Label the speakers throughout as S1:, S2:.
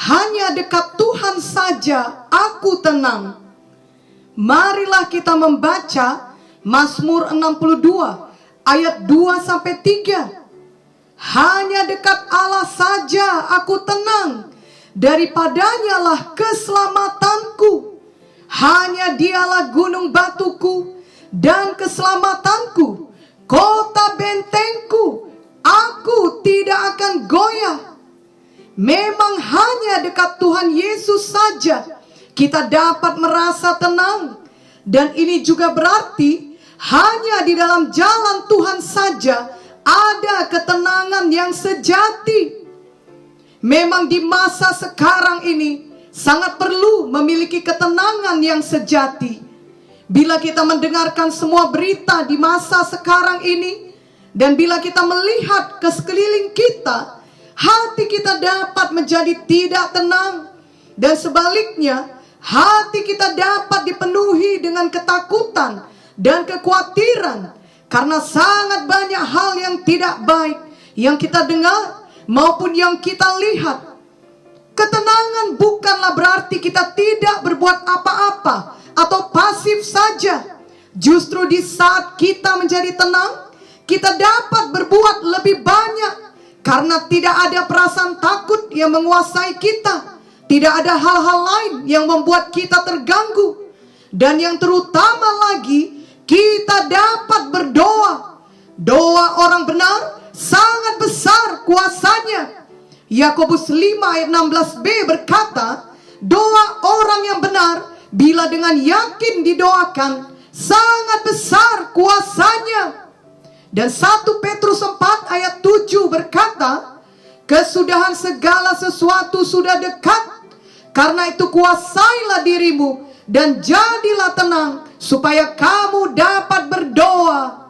S1: hanya dekat Tuhan saja aku tenang. Marilah kita membaca Mazmur 62 ayat 2-3. Hanya dekat Allah saja aku tenang, daripadanya lah keselamatanku. Hanya dialah gunung batuku dan keselamatanku, kota bentengku, aku tidak akan goyah. Memang hanya dekat Tuhan Yesus saja kita dapat merasa tenang. Dan ini juga berarti hanya di dalam jalan Tuhan saja ada ketenangan yang sejati. Memang di masa sekarang ini sangat perlu memiliki ketenangan yang sejati. Bila kita mendengarkan semua berita di masa sekarang ini, dan bila kita melihat ke sekeliling kita, hati kita dapat menjadi tidak tenang. Dan sebaliknya, hati kita dapat dipenuhi dengan ketakutan dan kekhawatiran, karena sangat banyak hal yang tidak baik yang kita dengar maupun yang kita lihat. Ketenangan bukanlah berarti kita tidak berbuat apa-apa atau pasif saja. Justru di saat kita menjadi tenang, kita dapat berbuat lebih banyak, karena tidak ada perasaan takut yang menguasai kita. Tidak ada hal-hal lain yang membuat kita terganggu. Dan yang terutama lagi, kita dapat berdoa. Doa orang benar sangat besar kuasanya. Yakobus 5 ayat 16b berkata, doa orang yang benar bila dengan yakin didoakan sangat besar kuasanya. Dan 1 Petrus 4 ayat 7 berkata, kesudahan segala sesuatu sudah dekat. Karena itu kuasailah dirimu dan jadilah tenang, supaya kamu dapat berdoa.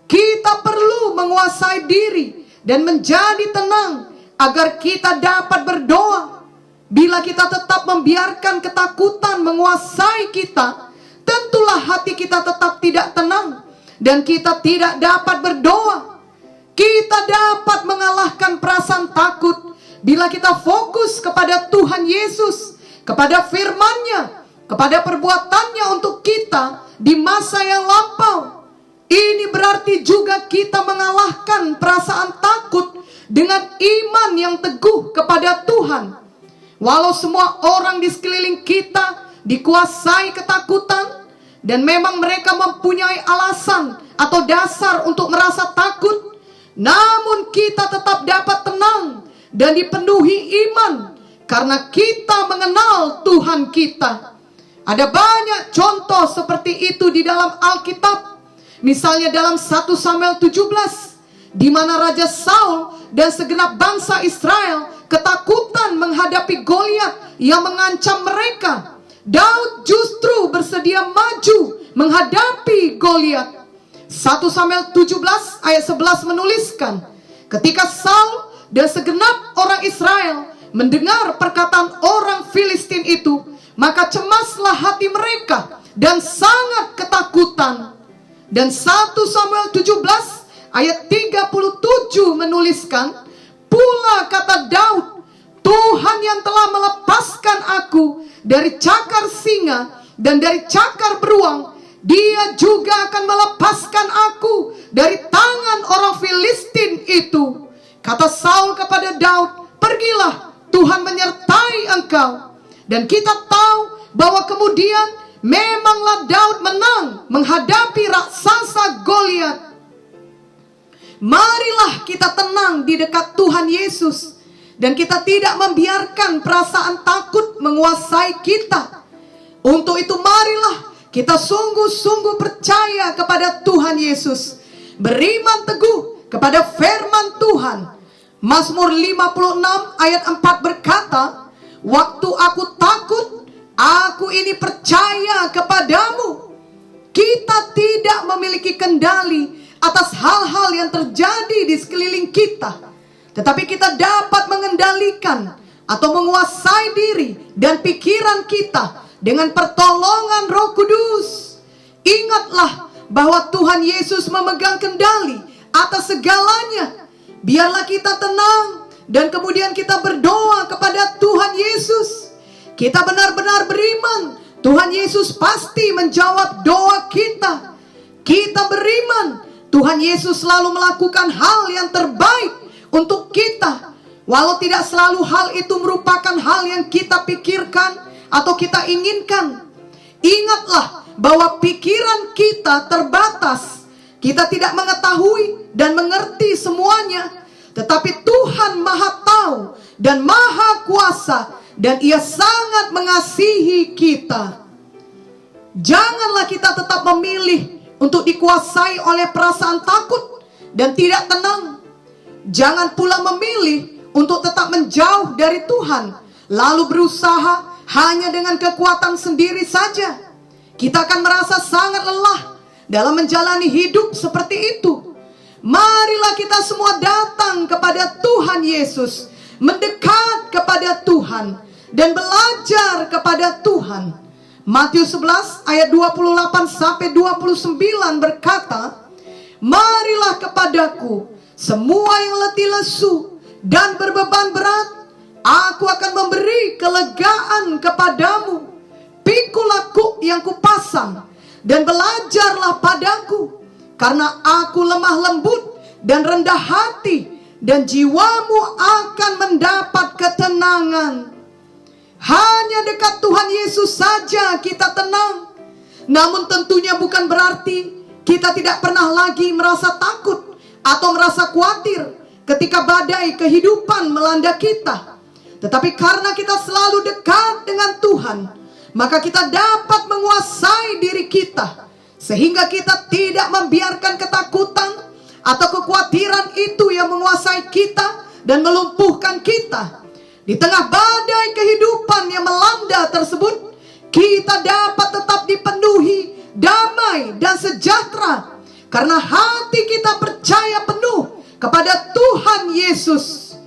S1: Kita perlu menguasai diri dan menjadi tenang agar kita dapat berdoa. Bila kita tetap membiarkan ketakutan menguasai kita, tentulah hati kita tetap tidak tenang dan kita tidak dapat berdoa. Kita dapat mengalahkan perasaan takut bila kita fokus kepada Tuhan Yesus, kepada firman-Nya, kepada perbuatannya untuk kita di masa yang lampau. Ini berarti juga kita mengalahkan perasaan takut dengan iman yang teguh kepada Tuhan. Walau semua orang di sekeliling kita dikuasai ketakutan, dan memang mereka mempunyai alasan atau dasar untuk merasa takut, namun kita tetap dapat tenang dan dipenuhi iman, karena kita mengenal Tuhan kita. Ada banyak contoh seperti itu di dalam Alkitab. Misalnya dalam 1 Samuel 17, di mana Raja Saul dan segenap bangsa Israel ketakutan menghadapi Goliat yang mengancam mereka. Daud justru bersedia maju menghadapi Goliat. 1 Samuel 17 ayat 11 menuliskan, ketika Saul dan segenap orang Israel mendengar perkataan orang Filistin itu, maka cemaslah hati mereka dan sangat ketakutan. Dan 1 Samuel 17 ayat 37 menuliskan, pula kata Daud, Tuhan yang telah melepaskan aku dari cakar singa dan dari cakar beruang, Dia juga akan melepaskan aku dari tangan orang Filistin itu. Kata Saul kepada Daud, pergilah, Tuhan menyertai engkau. Dan kita tahu bahwa kemudian memanglah Daud menang menghadapi raksasa Goliat. Marilah kita tenang di dekat Tuhan Yesus, dan kita tidak membiarkan perasaan takut menguasai kita. Untuk itu marilah kita sungguh-sungguh percaya kepada Tuhan Yesus, beriman teguh kepada firman Tuhan. Mazmur 56 ayat 4 berkata, waktu aku takut, aku ini percaya kepadamu. Kita tidak memiliki kendali atas hal-hal yang terjadi di sekeliling kita, tetapi kita dapat mengendalikan atau menguasai diri dan pikiran kita dengan pertolongan Roh Kudus. Ingatlah bahwa Tuhan Yesus memegang kendali atas segalanya. Biarlah kita tenang dan kemudian kita berdoa kepada Tuhan Yesus, kita benar-benar beriman Tuhan Yesus pasti menjawab doa kita. Kita beriman Tuhan Yesus selalu melakukan hal yang terbaik untuk kita, walau tidak selalu hal itu merupakan hal yang kita pikirkan atau kita inginkan. Ingatlah bahwa pikiran kita terbatas. Kita tidak mengetahui dan mengerti semuanya, tetapi Tuhan Maha Tahu dan Maha Kuasa, dan Ia sangat mengasihi kita. Janganlah kita tetap memilih untuk dikuasai oleh perasaan takut dan tidak tenang. Jangan pula memilih untuk tetap menjauh dari Tuhan, lalu berusaha hanya dengan kekuatan sendiri saja. Kita akan merasa sangat lelah dalam menjalani hidup seperti itu. Marilah kita semua datang kepada Tuhan Yesus, mendekat kepada Tuhan, dan belajar kepada Tuhan. Matius 11 ayat 28 sampai 29 berkata, marilah kepadaku semua yang letih lesu dan berbeban berat, aku akan memberi kelegaan kepadamu. Pikulah kuk yang kupasang dan belajarlah padaku, karena aku lemah lembut dan rendah hati, dan jiwamu akan mendapat ketenangan. Hanya dekat Tuhan Yesus saja kita tenang. Namun tentunya bukan berarti kita tidak pernah lagi merasa takut atau merasa khawatir ketika badai kehidupan melanda kita. Tetapi karena kita selalu dekat dengan Tuhan, maka kita dapat menguasai diri kita, sehingga kita tidak membiarkan ketakutan atau kekhawatiran itu yang menguasai kita dan melumpuhkan kita. Di tengah badai kehidupan yang melanda tersebut, kita dapat tetap dipenuhi damai dan sejahtera, karena hati kita percaya penuh kepada Tuhan Yesus.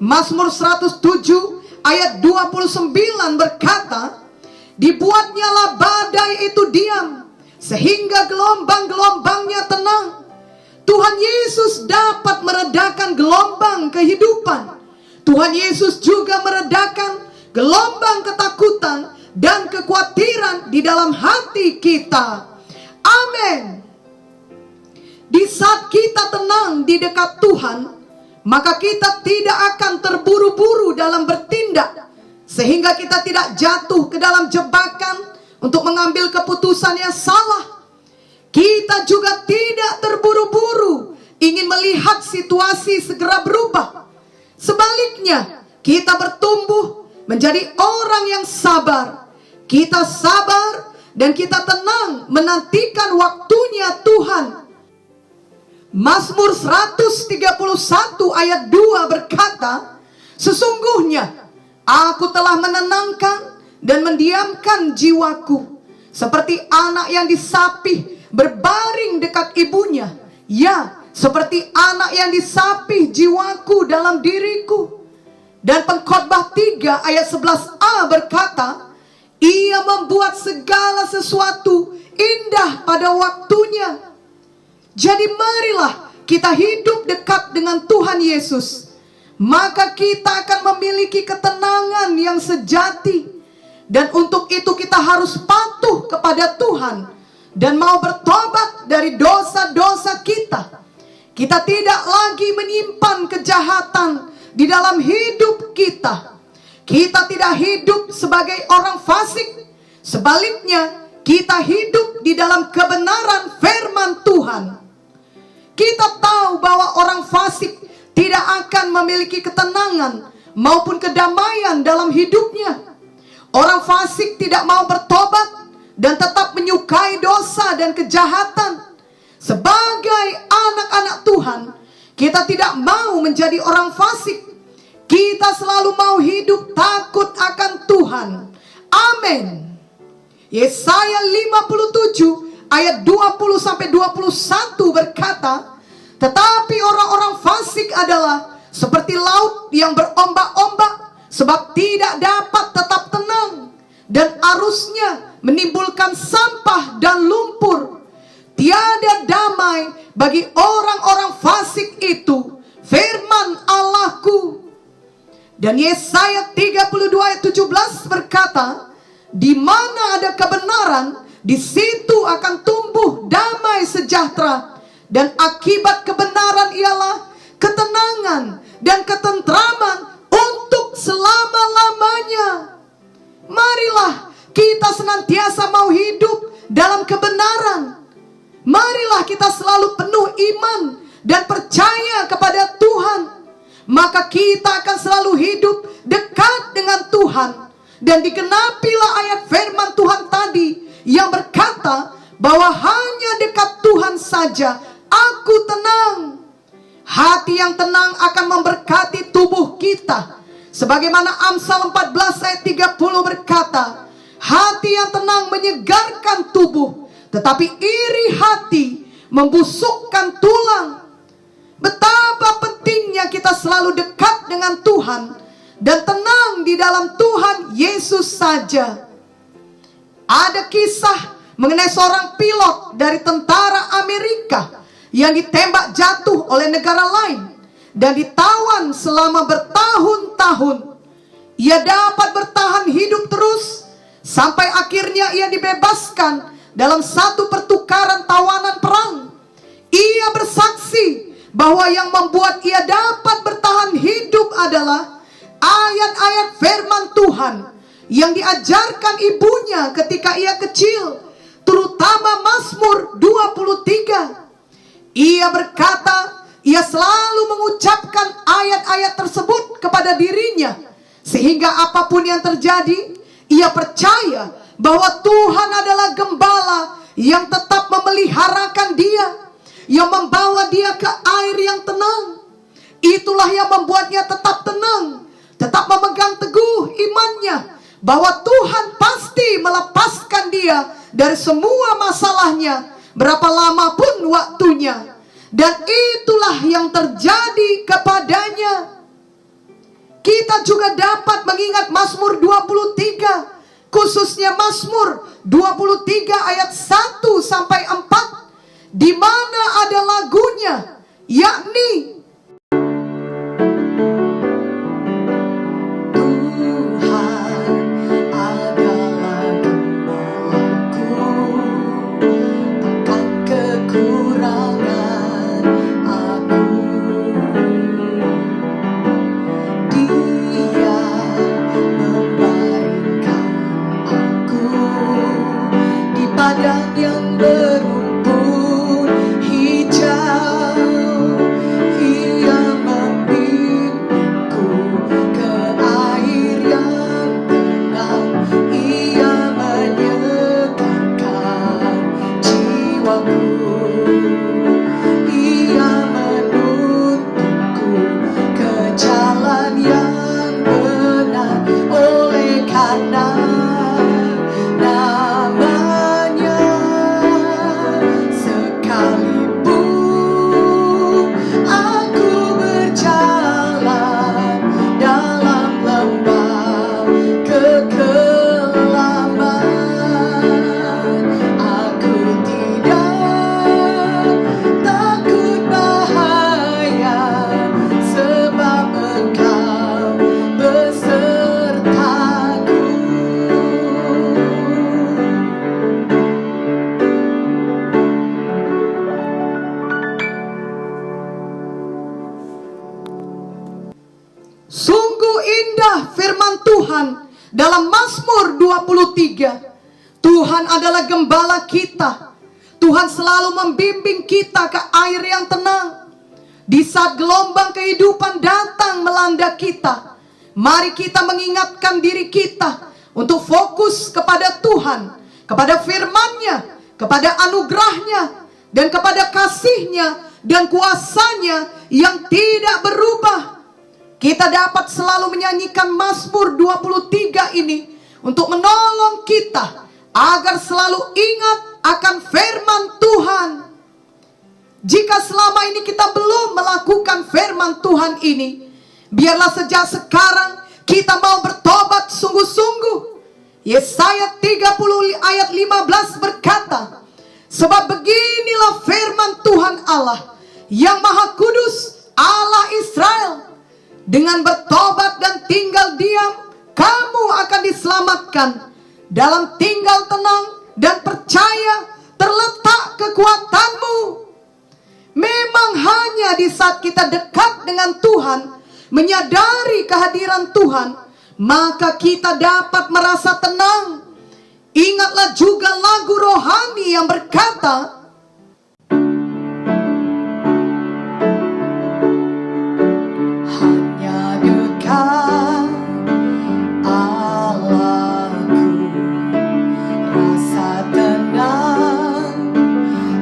S1: Mazmur 107 ayat 29 berkata, dibuatnyalah badai itu diam, sehingga gelombang-gelombangnya tenang. Tuhan Yesus dapat meredakan gelombang kehidupan. Tuhan Yesus juga meredakan gelombang ketakutan dan kekhawatiran di dalam hati kita. Amin. Di saat kita tenang di dekat Tuhan, maka kita tidak akan terburu-buru dalam bertindak, sehingga kita tidak jatuh ke dalam jebakan untuk mengambil keputusan yang salah. Kita juga tidak terburu-buru ingin melihat situasi segera berubah. Sebaliknya, kita bertumbuh menjadi orang yang sabar. Kita sabar dan kita tenang menantikan waktunya Tuhan. Mazmur 131 ayat 2 berkata, sesungguhnya aku telah menenangkan dan mendiamkan jiwaku, seperti anak yang disapih berbaring dekat ibunya. Ya, seperti anak yang disapih jiwaku dalam diriku. Dan Pengkhotbah 3 ayat 11a berkata, Ia membuat segala sesuatu indah pada waktunya. Jadi marilah kita hidup dekat dengan Tuhan Yesus, maka kita akan memiliki ketenangan yang sejati. Dan untuk itu kita harus patuh kepada Tuhan dan mau bertobat dari dosa-dosa kita. Kita tidak lagi menyimpan kejahatan di dalam hidup kita. Kita tidak hidup sebagai orang fasik. Sebaliknya, kita hidup di dalam kebenaran firman Tuhan. Kita tahu bahwa orang fasik tidak akan memiliki ketenangan maupun kedamaian dalam hidupnya. Orang fasik tidak mau bertobat dan tetap menyukai dosa dan kejahatan. Sebagai anak-anak Tuhan, kita tidak mau menjadi orang fasik. Kita selalu mau hidup takut akan Tuhan. Amin. Yesaya 57 ayat 20-21 berkata, tetapi orang-orang fasik adalah seperti laut yang berombak-ombak, sebab tidak dapat tetap tenang, dan arusnya menimbulkan sampah dan lumpur. Tiada damai bagi orang-orang fasik itu, firman Allahku. Dan Yesaya 32 ayat 17 berkata, di mana ada kebenaran, di situ akan tumbuh damai sejahtera, dan akibat kebenaran ialah ketenangan dan ketentraman untuk selama-lamanya. Marilah kita senantiasa mau hidup dalam kebenaran. Marilah kita selalu penuh iman dan percaya kepada Tuhan. Maka kita akan selalu hidup dekat dengan Tuhan. Dan digenapilah ayat firman Tuhan tadi yang berkata bahwa hanya dekat Tuhan saja aku tenang. Hati yang tenang akan memberkati tubuh kita. Sebagaimana Amsal 14 ayat 30 berkata, hati yang tenang menyegarkan tubuh, tetapi iri hati membusukkan tulang. Betapa pentingnya kita selalu dekat dengan Tuhan dan tenang di dalam Tuhan Yesus saja. Ada kisah mengenai seorang pilot dari tentara Amerika yang ditembak jatuh oleh negara lain dan ditawan selama bertahun-tahun. Ia dapat bertahan hidup terus sampai akhirnya ia dibebaskan dalam satu pertukaran tawanan perang. Ia bersaksi bahwa yang membuat ia dapat bertahan hidup adalah ayat-ayat firman Tuhan yang diajarkan ibunya ketika ia kecil, terutama Mazmur 23. Ia berkata, ia selalu mengucapkan ayat-ayat tersebut kepada dirinya, sehingga apapun yang terjadi, ia percaya bahwa Tuhan adalah gembala yang tetap memeliharakan dia, yang membawa dia ke air yang tenang. Itulah yang membuatnya tetap tenang, tetap memegang teguh imannya bahwa Tuhan pasti melepaskan dia dari semua masalahnya, berapa lama pun waktunya. Dan itulah yang terjadi kepadanya. Kita juga dapat mengingat Mazmur 23, khususnya Mazmur 23 ayat 1 sampai 4, di mana ada lagunya, yakni yang berumput hijau, ia membimbingku ke air yang tenang, ia menyegarkan jiwaku, ia menuntunku ke jalan yang benar, oleh karena sungguh indah firman Tuhan dalam Mazmur 23. Tuhan adalah gembala kita. Tuhan selalu membimbing kita ke air yang tenang. Di saat gelombang kehidupan datang melanda kita, mari kita mengingatkan diri kita untuk fokus kepada Tuhan, kepada firman-Nya, kepada anugerah-Nya, dan kepada kasih-Nya dan kuasa-Nya yang tidak berubah. Kita dapat selalu menyanyikan Mazmur 23 ini untuk menolong kita agar selalu ingat akan firman Tuhan. Jika selama ini kita belum melakukan firman Tuhan ini, biarlah sejak sekarang kita mau bertobat sungguh-sungguh. Yesaya 30 ayat 15 berkata, sebab beginilah firman Tuhan Allah yang Maha Kudus, Allah Israel. Dengan bertobat dan tinggal diam, kamu akan diselamatkan. Dalam tinggal tenang dan percaya terletak kekuatanmu. Memang hanya di saat kita dekat dengan Tuhan, menyadari kehadiran Tuhan, maka kita dapat merasa tenang. Ingatlah juga lagu rohani yang berkata, hanya dekat Allahku, rasa tenang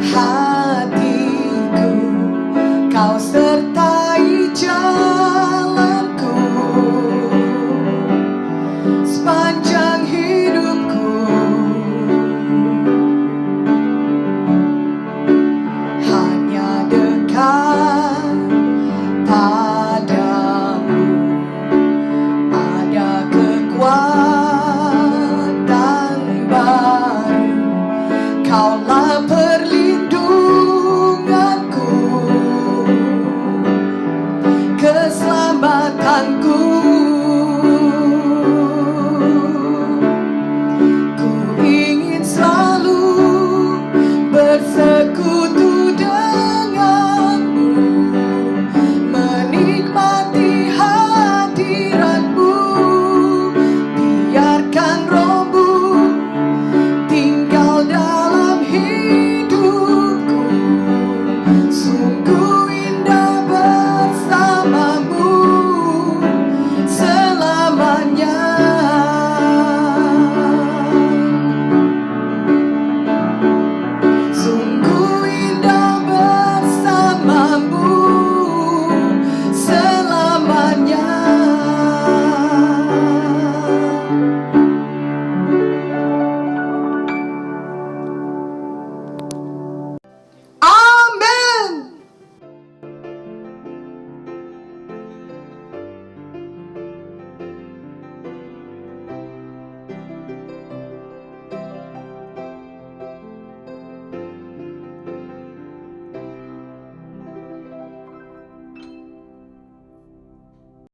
S1: hatiku, kau sertai jalanku sepanjang hidupku. Hanya dekat padamu ada kekuatan baru, kaulah perlindungan